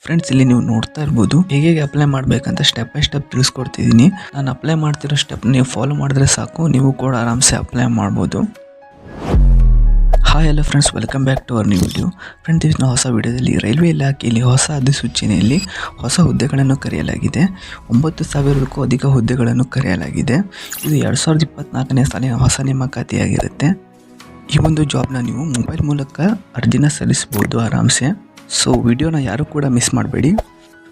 Friends, ಇಲ್ಲಿ ನೀವು ನೋಡ್ತಾ ಇರ್ಬೋದು ಹೇಗೆ ಅಪ್ಲೈ ಮಾಡಬೇಕಂತ ಸ್ಟೆಪ್ ಬೈ ಸ್ಟೆಪ್ ತಿಳಿಸ್ಕೊಡ್ತಿದ್ದೀನಿ. ನಾನು ಅಪ್ಲೈ ಮಾಡ್ತಿರೋ ಸ್ಟೆಪ್ ನೀವು ಫಾಲೋ ಮಾಡಿದ್ರೆ ಸಾಕು, ನೀವು ಕೂಡ ಆರಾಮ್ಸೆ ಅಪ್ಲೈ ಮಾಡ್ಬೋದು. ಹಾಯ್ ಎಲ್ಲ friends, welcome back to our new video. Friends, ಇವತ್ತಿನ ಹೊಸ ವಿಡಿಯೋದಲ್ಲಿ ರೈಲ್ವೆ ಇಲಾಖೆಯಲ್ಲಿ ಹೊಸ ಅಧಿಸೂಚನೆಯಲ್ಲಿ ಹೊಸ ಹುದ್ದೆಗಳನ್ನು ಕರೆಯಲಾಗಿದೆ. 9,000ಕ್ಕೂ ಅಧಿಕ ಹುದ್ದೆಗಳನ್ನು ಕರೆಯಲಾಗಿದೆ. ಇದು 2024ನೇ ಸಾಲಿನ ಹೊಸ ನೇಮಕಾತಿಯಾಗಿರುತ್ತೆ. ಈ ಒಂದು ಜಾಬ್ನ ನೀವು ಮೊಬೈಲ್ ಮೂಲಕ ಅರ್ಜಿನ ಸಲ್ಲಿಸ್ಬೋದು ಆರಾಮ್ಸೆ. ಸೊ ವಿಡಿಯೋನ ಯಾರು ಕೂಡ ಮಿಸ್ ಮಾಡಬೇಡಿ.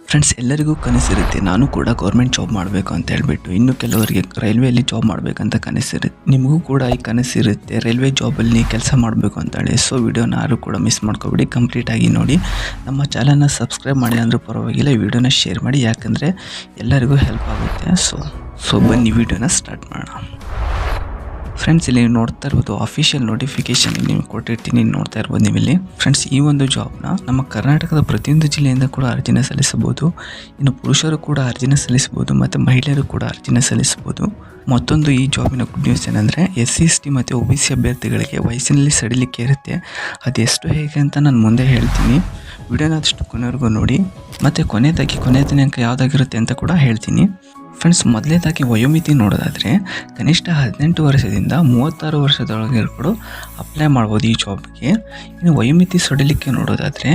ಫ್ರೆಂಡ್ಸ್, ಎಲ್ಲರಿಗೂ ಕನಸಿರುತ್ತೆ ನಾನು ಕೂಡ ಗೌರ್ಮೆಂಟ್ ಜಾಬ್ ಮಾಡಬೇಕು ಅಂತ ಹೇಳ್ಬಿಟ್ಟು. ಇನ್ನು ಕೆಲವರಿಗೆ ರೈಲ್ವೆಯಲ್ಲಿ ಜಾಬ್ ಮಾಡಬೇಕಂತ ಕನಸಿರುತ್ತೆ. ನಿಮಗೂ ಕೂಡ ಈ ಕನಸಿರುತ್ತೆ ರೈಲ್ವೆ ಜಾಬಲ್ಲಿ ಕೆಲಸ ಮಾಡಬೇಕು ಅಂತೇಳಿ. ಸೊ ವಿಡಿಯೋನ ಯಾರು ಕೂಡ ಮಿಸ್ ಮಾಡ್ಕೊಬೇಡಿ, ಕಂಪ್ಲೀಟಾಗಿ ನೋಡಿ. ನಮ್ಮ ಚಾನಲ್ನ ಸಬ್ಸ್ಕ್ರೈಬ್ ಮಾಡಿ ಅಂದರೂ ಪರವಾಗಿಲ್ಲ, ಈ ವಿಡಿಯೋನ ಶೇರ್ ಮಾಡಿ, ಯಾಕಂದರೆ ಎಲ್ಲರಿಗೂ ಹೆಲ್ಪ್ ಆಗುತ್ತೆ. ಸೊ ಬನ್ನಿ ವಿಡಿಯೋನ ಸ್ಟಾರ್ಟ್ ಮಾಡೋಣ. ಫ್ರೆಂಡ್ಸ್, ಇಲ್ಲಿ ನೀವು ನೋಡ್ತಾ ಇರ್ಬೋದು ಅಫಿಷಿಯಲ್ ನೋಟಿಫಿಕೇಶನ್ ನೀವು ಕೊಟ್ಟಿರ್ತೀನಿ, ನೋಡ್ತಾ ಇರ್ಬೋದು ನೀವು ಇಲ್ಲಿ. ಫ್ರೆಂಡ್ಸ್, ಈ ಒಂದು ಜಾಬ್ನ ನಮ್ಮ ಕರ್ನಾಟಕದ ಪ್ರತಿಯೊಂದು ಜಿಲ್ಲೆಯಿಂದ ಕೂಡ ಅರ್ಜಿನ ಸಲ್ಲಿಸಬಹುದು. ಇನ್ನು ಪುರುಷರು ಕೂಡ ಅರ್ಜಿನ ಸಲ್ಲಿಸಬಹುದು ಮತ್ತು ಮಹಿಳೆಯರು ಕೂಡ ಅರ್ಜಿನ ಸಲ್ಲಿಸಬಹುದು. ಮತ್ತೊಂದು ಈ ಜಾಬಿನ ಗುಡ್ ನ್ಯೂಸ್ ಏನಂದರೆ SC/ST ಮತ್ತು OBC ಅಭ್ಯರ್ಥಿಗಳಿಗೆ ವಯಸ್ಸಿನಲ್ಲಿ ಸಡಿಲಿಕೆ ಇರುತ್ತೆ. ಅದು ಎಷ್ಟು ಹೇಗೆ ಅಂತ ನಾನು ಮುಂದೆ ಹೇಳ್ತೀನಿ. ವಿಡಿಯೋನ ಆದಷ್ಟು ಕೊನೆವರೆಗೂ ನೋಡಿ. ಮತ್ತು ಕೊನೆ ದಿನಾಂಕ ಯಾವುದಾಗಿರುತ್ತೆ ಅಂತ ಕೂಡ ಹೇಳ್ತೀನಿ. ಫ್ರೆಂಡ್ಸ್, ಮೊದಲನೇದಾಗಿ ವಯೋಮಿತಿ ನೋಡೋದಾದರೆ ಕನಿಷ್ಠ 18 ವರ್ಷದಿಂದ 36 ವರ್ಷದೊಳಗೆ ಕೂಡ ಅಪ್ಲೈ ಮಾಡ್ಬೋದು ಈ ಜಾಬ್ಗೆ. ಇನ್ನು ವಯೋಮಿತಿ ಸಡಿಲಿಕೆ ನೋಡೋದಾದರೆ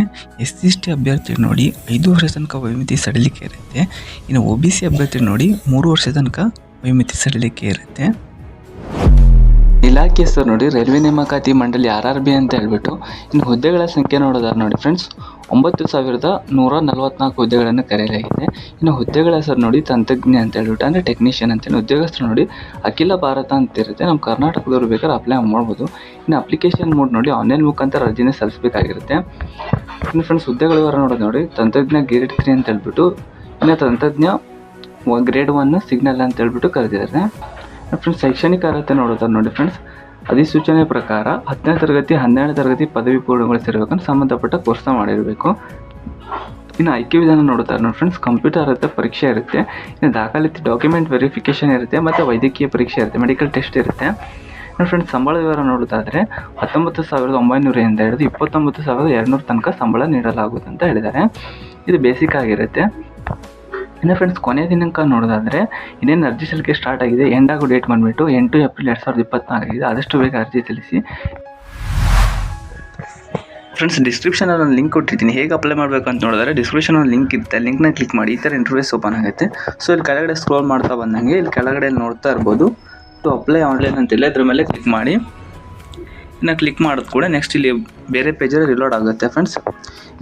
SC/ST ಅಭ್ಯರ್ಥಿ ನೋಡಿ 5 ವರ್ಷ ತನಕ ವಯೋಮಿತಿ ಸಡಿಲಿಕೆ ಇರುತ್ತೆ. ಇನ್ನು OBC ಅಭ್ಯರ್ಥಿ ನೋಡಿ 3 ವರ್ಷ ತನಕ ವಯೋಮಿತಿ ಸಡಿಲಿಕೆ ಇರುತ್ತೆ. ಇಲಾಖೆ ಹೆಸರು ನೋಡಿ ರೈಲ್ವೆ ನೇಮಕಾತಿ ಮಂಡಳಿ RRB ಅಂತ ಹೇಳ್ಬಿಟ್ಟು. ಇನ್ನು ಹುದ್ದೆಗಳ ಸಂಖ್ಯೆ ನೋಡೋದಾದ್ರೆ ನೋಡಿ ಫ್ರೆಂಡ್ಸ್, 9,144 ಹುದ್ದೆಗಳನ್ನು ಕರೆಯಲಾಗಿದೆ. ಇನ್ನು ಹುದ್ದೆಗಳ ಹೆಸರು ನೋಡಿ ತಂತ್ರಜ್ಞ ಅಂತ ಹೇಳ್ಬಿಟ್ಟು, ಅಂದರೆ ಟೆಕ್ನಿಷಿಯನ್ ಅಂತೇಳಿ. ಉದ್ಯೋಗಸ್ಥರು ನೋಡಿ ಅಖಿಲ ಭಾರತ ಅಂತ ಇರುತ್ತೆ. ನಮ್ಮ ಕರ್ನಾಟಕದವರು ಬೇಕಾದ್ರೆ ಅಪ್ಲೈ ಮಾಡ್ಬೋದು. ಇನ್ನು ಅಪ್ಲಿಕೇಶನ್ ಮೋಡ್ ನೋಡಿ ಆನ್ಲೈನ್ ಮುಖಾಂತರ ಅರ್ಜಿನ ಸಲ್ಲಿಸಬೇಕಾಗಿರುತ್ತೆ. ಇನ್ನು ಫ್ರೆಂಡ್ಸ್, ಹುದ್ದೆಗಳ ವಿವರ ನೋಡೋದು ನೋಡಿ ತಂತ್ರಜ್ಞ ಗ್ರೇಡ್ 3 ಅಂತ ಹೇಳ್ಬಿಟ್ಟು, ಇನ್ನು ತಂತ್ರಜ್ಞ ಗ್ರೇಡ್ 1 ಸಿಗ್ನಲ್ ಅಂತ ಹೇಳ್ಬಿಟ್ಟು ಕರೆದಿದ್ದಾರೆ. ಫ್ರೆಂಡ್ಸ್, ಶೈಕ್ಷಣಿಕ ಅರ್ಹತೆ ನೋಡೋದಾದ್ರೆ ನೋಡಿ ಫ್ರೆಂಡ್ಸ್, ಅಧಿಸೂಚನೆ ಪ್ರಕಾರ 10ನೇ ತರಗತಿ 12ನೇ ತರಗತಿ ಪದವಿ ಪೂರ್ಣಗೊಳಿಸಿರ್ಬೇಕಂತ ಸಂಬಂಧಪಟ್ಟ ಕೋರ್ಸ್ನ ಮಾಡಿರಬೇಕು. ಇನ್ನು ಆಯ್ಕೆ ವಿಧಾನ ನೋಡ್ತಾರೆ ನೋಡಿ ಫ್ರೆಂಡ್ಸ್, ಕಂಪ್ಯೂಟರ್ ಅರ್ಹತೆ ಪರೀಕ್ಷೆ ಇರುತ್ತೆ. ಇನ್ನು ದಾಖಲಾತಿ ಡಾಕ್ಯುಮೆಂಟ್ ವೆರಿಫಿಕೇಷನ್ ಇರುತ್ತೆ ಮತ್ತು ವೈದ್ಯಕೀಯ ಪರೀಕ್ಷೆ ಇರುತ್ತೆ, ಮೆಡಿಕಲ್ ಟೆಸ್ಟ್ ಇರುತ್ತೆ. ಇನ್ನು ಫ್ರೆಂಡ್ಸ್, ಸಂಬಳ ವಿವರ ನೋಡೋದಾದರೆ 19,900 ಹಿಡಿದು 29,200 ತನಕ ಸಂಬಳ ನೀಡಲಾಗುತ್ತೆ ಅಂತ ಹೇಳಿದ್ದಾರೆ. ಇದು ಬೇಸಿಕ್ ಆಗಿರುತ್ತೆ. ಇನ್ನು ಫ್ರೆಂಡ್ಸ್, ಕೊನೆಯ ದಿನಾಂಕ ನೋಡೋದಾದರೆ ಇನ್ನೇನು ಅರ್ಜಿ ಸಲ್ಲಿಕೆ ಸ್ಟಾರ್ಟ್ ಆಗಿದೆ. ಎಂಡ್ ಆಗೋ ಡೇಟ್ ಬಂದುಬಿಟ್ಟು 8 ಏಪ್ರಿಲ್ 2024 ಆಗಿದೆ. ಆದಷ್ಟು ಬೇಗ ಅರ್ಜಿ ಸಲ್ಲಿಸಿ. ಫ್ರೆಂಡ್ಸ್, ಡಿಸ್ಕ್ರಿಪ್ಷನಲ್ಲಿ ಒಂದು ಲಿಂಕ್ ಕೊಟ್ಟಿದ್ದೀನಿ, ಹೇಗೆ ಅಪ್ಲೈ ಮಾಡಬೇಕು ಅಂತ ನೋಡಿದ್ರೆ ಡಿಸ್ಕ್ರಿಪ್ಷನಲ್ಲಿ ಲಿಂಕ್ ಇರುತ್ತೆ. ಲಿಂಕ್ನ ಕ್ಲಿಕ್ ಮಾಡಿ ಈ ಥರ ಇಂಟರ್ಫೇಸ್ ಓಪನ್ ಆಗುತ್ತೆ. ಸೊ ಇಲ್ಲಿ ಕೆಳಗಡೆ ಸ್ಕ್ರೋಲ್ ಮಾಡ್ತಾ ಬಂದಂಗೆ ಇಲ್ಲಿ ಕೆಳಗಡೆ ನೋಡ್ತಾ ಇರ್ಬೋದು ಟು ಅಪ್ಲೈ ಆನ್ಲೈನ್ ಅಂತಿಲ್ಲ, ಇದ್ರ ಮೇಲೆ ಕ್ಲಿಕ್ ಮಾಡಿ. ಇನ್ನು ಕ್ಲಿಕ್ ಮಾಡಿದ ಕೂಡ ನೆಕ್ಸ್ಟ್ ಇಲ್ಲಿ ಬೇರೆ ಪೇಜಲ್ಲಿ ರಿಲೋಡ್ ಆಗುತ್ತೆ. ಫ್ರೆಂಡ್ಸ್,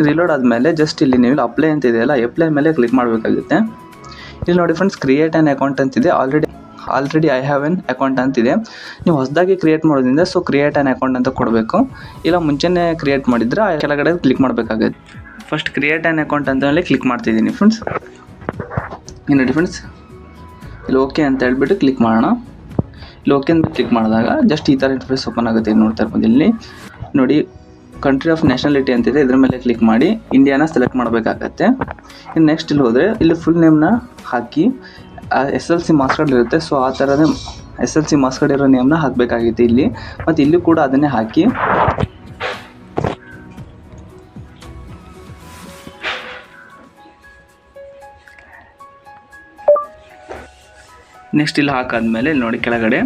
ರಿಲೋಡ್ ಆದಮೇಲೆ ಜಸ್ಟ್ ಇಲ್ಲಿ ನೀವು ಅಪ್ಲೈ ಅಂತ ಇದೆಯಲ್ಲ, ಅಪ್ಲೈ ಮೇಲೆ ಕ್ಲಿಕ್ ಮಾಡಬೇಕಾಗುತ್ತೆ. ಇಲ್ಲಿ ನೋಡಿ ಫ್ರೆಂಡ್ಸ್, ಕ್ರಿಯೇಟ್ ಆ್ಯನ್ ಅಕೌಂಟ್ ಅಂತಿದೆ. Already I have an account ಅಂತಿದೆ. ನೀವು ಹೊಸದಾಗಿ ಕ್ರಿಯೇಟ್ ಮಾಡೋದ್ರಿಂದ ಸೊ ಕ್ರಿಯೇಟ್ ಆ್ಯನ್ ಅಕೌಂಟ್ ಅಂತ ಕೊಡಬೇಕು. ಇಲ್ಲ ಮುಂಚೆನೇ ಕ್ರಿಯೇಟ್ ಮಾಡಿದರೆ ಕೆಳಗಡೆ ಕ್ಲಿಕ್ ಮಾಡಬೇಕಾಗುತ್ತೆ. ಫಸ್ಟ್ ಕ್ರಿಯೇಟ್ ಆ್ಯನ್ ಅಕೌಂಟ್ ಅಂತ ಹೇಳಿ ಕ್ಲಿಕ್ ಮಾಡ್ತಿದ್ದೀನಿ ಫ್ರೆಂಡ್ಸ್. ಏನು ನೋಡಿ ಫ್ರೆಂಡ್ಸ್, ಇಲ್ಲಿ ಓಕೆ ಅಂತ ಹೇಳ್ಬಿಟ್ಟು ಕ್ಲಿಕ್ ಮಾಡೋಣ. ಇಲ್ಲಿ ಓಕೆ ಅಂತ ಕ್ಲಿಕ್ ಮಾಡಿದಾಗ ಜಸ್ಟ್ ಈ ಥರ ಇಂಟರ್ಫೇಸ್ ಓಪನ್ ಆಗುತ್ತೆ. ನೋಡ್ತಾ ಇರ್ಬೋದು ಇಲ್ಲಿ ನೋಡಿ ಕಂಟ್ರಿ ಆಫ್ ನ್ಯಾಷನಾಲಿಟಿ ಅಂತಿದೆ, ಇದ್ರ ಮೇಲೆ ಕ್ಲಿಕ್ ಮಾಡಿ ಇಂಡಿಯಾನ ಸೆಲೆಕ್ಟ್ ಮಾಡಬೇಕಾಗತ್ತೆ. ಇನ್ನು ನೆಕ್ಸ್ಟ್ ಇಲ್ಲಿ ಹೋದರೆ ಇಲ್ಲಿ ಫುಲ್ ನೇಮ್ನ ಹಾಕಿ SLC ಮಾರ್ಕ್ಸ್ ಕಾರ್ಡ್ ಇರುತ್ತೆ. ಸೊ ಆ ಥರನೇ SLC ಮಾರ್ಕ್ಸ್ ಕಾರ್ಡ್ ಇರೋ ನೇಮ್ನ ಹಾಕಬೇಕಾಗಿತ್ತು ಇಲ್ಲಿ. ಮತ್ತು ಇಲ್ಲಿ ಕೂಡ ಅದನ್ನೇ ಹಾಕಿ ನೆಕ್ಸ್ಟ್ ಇಲ್ಲಿ ಹಾಕಾದ್ಮೇಲೆ ಇಲ್ಲಿ ನೋಡಿ ಕೆಳಗಡೆ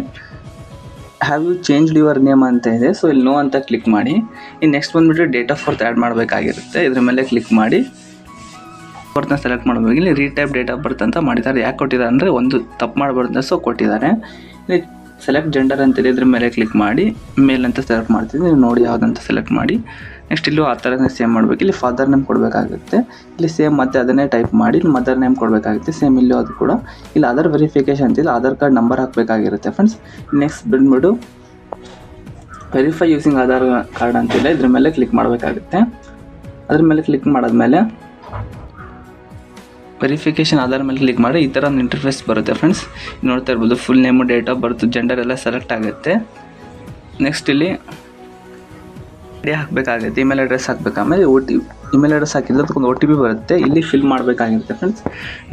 have you changed your name ಅಂತ ಇದೆ. ಸೊ ಇಲ್ಲಿ ನೋ ಅಂತ ಕ್ಲಿಕ್ ಮಾಡಿ. ಇನ್ನು ನೆಕ್ಸ್ಟ್ ಬಂದುಬಿಟ್ಟು ಡೇಟ್ ಆಫ್ ಬರ್ತ್ ಆ್ಯಡ್ ಮಾಡಬೇಕಾಗಿರುತ್ತೆ. ಇದ್ರ ಮೇಲೆ ಕ್ಲಿಕ್ ಮಾಡಿ ಬರ್ತ್ನ ಸೆಲೆಕ್ಟ್ ಮಾಡಬೇಕು. ಇಲ್ಲಿ ರೀಟೈಪ್ ಡೇಟ್ ಆಫ್ ಬರ್ತ್ ಅಂತ ಮಾಡಿದ್ದಾರೆ. ಯಾಕೆ ಕೊಟ್ಟಿದ್ದಾರೆ ಅಂದರೆ ಒಂದು ತಪ್ಪು ಮಾಡಬಾರ್ದು, ಸೊ ಕೊಟ್ಟಿದ್ದಾರೆ. ಇಲ್ಲಿ ಸೆಲೆಕ್ಟ್ ಜೆಂಡರ್ ಅಂತಿದೆ, ಇದ್ರ ಮೇಲೆ ಕ್ಲಿಕ್ ಮಾಡಿ ಮೇಲ್ ಅಂತ ಸೆಲೆಕ್ಟ್ ಮಾಡ್ತಿದ್ದೆ. ನೀವು ನೋಡಿ ಯಾವುದಂತ ಸೆಲೆಕ್ಟ್ ಮಾಡಿ. ನೆಕ್ಸ್ಟ್ ಇಲ್ಲೂ ಆ ಥರನೇ ಸೇಮ್ ಮಾಡಬೇಕು. ಇಲ್ಲಿ ಫಾದರ್ ನೇಮ್ ಕೊಡಬೇಕಾಗುತ್ತೆ. ಇಲ್ಲಿ ಸೇಮ್ ಮತ್ತೆ ಅದನ್ನೇ ಟೈಪ್ ಮಾಡಿ ಇಲ್ಲಿ ಮದರ್ ನೇಮ್ ಕೊಡಬೇಕಾಗುತ್ತೆ. ಸೇಮ್ ಇಲ್ಲೂ ಅದು ಕೂಡ. ಇಲ್ಲಿ ಆಧಾರ್ ವೆರಿಫಿಕೇಷನ್ ಅಂತಿಲ್ಲ, ಆಧಾರ್ ಕಾರ್ಡ್ ನಂಬರ್ ಹಾಕಬೇಕಾಗಿರುತ್ತೆ ಫ್ರೆಂಡ್ಸ್. ನೆಕ್ಸ್ಟ್ ಬಂದ್ಬಿಟ್ಟು ವೆರಿಫೈ ಯೂಸಿಂಗ್ ಆಧಾರ್ ಕಾರ್ಡ್ ಅಂತಿಲ್ಲ, ಇದ್ರ ಮೇಲೆ ಕ್ಲಿಕ್ ಮಾಡಬೇಕಾಗುತ್ತೆ. ಅದ್ರ ಮೇಲೆ ಕ್ಲಿಕ್ ಮಾಡಾದ್ಮೇಲೆ ವೆರಿಫಿಕೇಷನ್ ಆಧಾರ್ ಮೇಲೆ ಕ್ಲಿಕ್ ಮಾಡಿ ಈ ಥರ ಒಂದು ಇಂಟರ್ಫೇಸ್ ಬರುತ್ತೆ ಫ್ರೆಂಡ್ಸ್. ನೋಡ್ತಾ ಇರ್ಬೋದು full name, date of birth, gender ಎಲ್ಲ ಸೆಲೆಕ್ಟ್ ಆಗುತ್ತೆ. ನೆಕ್ಸ್ಟ್ ಇಲ್ಲಿ ಹಾಕಬೇಕಾಗುತ್ತೆ, ಇಮೇಲ್ ಅಡ್ರೆಸ್ ಹಾಕಬೇಕು. ಆಮೇಲೆ ಇಮೇಲ್ ಅಡ್ರೆಸ್ ಹಾಕಿದ್ರೆ ಅದಕ್ಕೊಂದು OTP ಬರುತ್ತೆ, ಇಲ್ಲಿ ಫಿಲ್ ಮಾಡಬೇಕಾಗಿರುತ್ತೆ ಫ್ರೆಂಡ್ಸ್.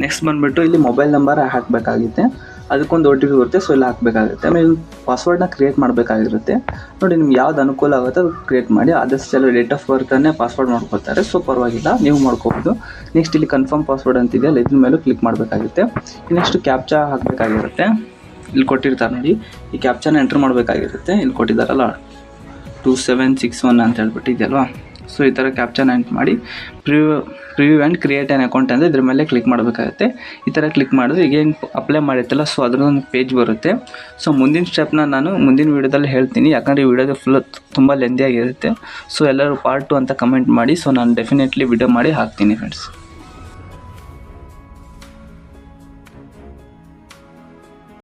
ನೆಕ್ಸ್ಟ್ ಬಂದುಬಿಟ್ಟು ಇಲ್ಲಿ ಮೊಬೈಲ್ ನಂಬರ್ ಹಾಕಬೇಕಾಗುತ್ತೆ. ಅದಕ್ಕೊಂದು OTP ಬರುತ್ತೆ. ಸೊ ಇಲ್ಲಿ ಹಾಕಬೇಕಾಗುತ್ತೆ. ಆಮೇಲೆ ಪಾಸ್ವರ್ಡ್ನ ಕ್ರಿಯೇಟ್ ಮಾಡಬೇಕಾಗಿರುತ್ತೆ. ನೋಡಿ ನಿಮ್ಗೆ ಯಾವ್ದು ಅನುಕೂಲ ಆಗುತ್ತೆ ಅದು ಕ್ರಿಯೇಟ್ ಮಾಡಿ. ಆದಷ್ಟು ಎಲ್ಲ ಡೇಟ್ ಆಫ್ ಬರ್ತನ್ನೇ ಪಾಸ್ವರ್ಡ್ ಮಾಡ್ಕೊತಾರೆ. ಸೊ ಪರವಾಗಿಲ್ಲ, ನೀವು ಮಾಡ್ಕೋಬೋದು. ನೆಕ್ಸ್ಟ್ ಇಲ್ಲಿ ಕನ್ಫರ್ಮ್ ಪಾಸ್ವರ್ಡ್ ಅಂತಿದೆಯಲ್ಲ, ಇದ್ರ ಮೇಲೂ ಕ್ಲಿಕ್ ಮಾಡಬೇಕಾಗುತ್ತೆ. ನೆಕ್ಸ್ಟ್ ಕ್ಯಾಪ್ಚಾ ಹಾಕಬೇಕಾಗಿರುತ್ತೆ. ಇಲ್ಲಿ ಕೊಟ್ಟಿರ್ತಾರೆ ನೋಡಿ, ಈ ಕ್ಯಾಪ್ಚಾನ ಎಂಟ್ರ್ ಮಾಡಬೇಕಾಗಿರುತ್ತೆ. ಇಲ್ಲಿ ಕೊಟ್ಟಿದ್ದಾರಲ್ಲ 2761 ಅಂತ ಹೇಳ್ಬಿಟ್ಟಿದೆಯಲ್ವಾ. ಸೊ ಈ ಥರ ಕ್ಯಾಪ್ಚಾನ ಎಂಟ್ರ್ ಮಾಡಿ preview and create an account ಅಂದರೆ ಇದ್ರ ಮೇಲೆ ಕ್ಲಿಕ್ ಮಾಡಬೇಕಾಗುತ್ತೆ. ಈ ಥರ ಕ್ಲಿಕ್ ಮಾಡಿದ್ರೆ ಈಗೇನು ಅಪ್ಲೈ ಮಾಡಿರ್ತಲ್ಲ, ಸೊ ಅದರೊಂದು ಪೇಜ್ ಬರುತ್ತೆ. ಸೊ ಮುಂದಿನ ಸ್ಟೆಪ್ನ ನಾನು ಮುಂದಿನ ವೀಡಿಯೋದಲ್ಲಿ ಹೇಳ್ತೀನಿ, ಯಾಕಂದರೆ ಈ ವಿಡಿಯೋದು ಫುಲ್ ತುಂಬ ಲೆಂದಿಯಾಗಿರುತ್ತೆ. ಸೊ ಎಲ್ಲರೂ ಪಾರ್ಟ್ 2 ಅಂತ ಕಮೆಂಟ್ ಮಾಡಿ. ಸೊ ನಾನು ಡೆಫಿನೆಟ್ಲಿ ವಿಡಿಯೋ ಮಾಡಿ ಹಾಕ್ತೀನಿ ಫ್ರೆಂಡ್ಸ್.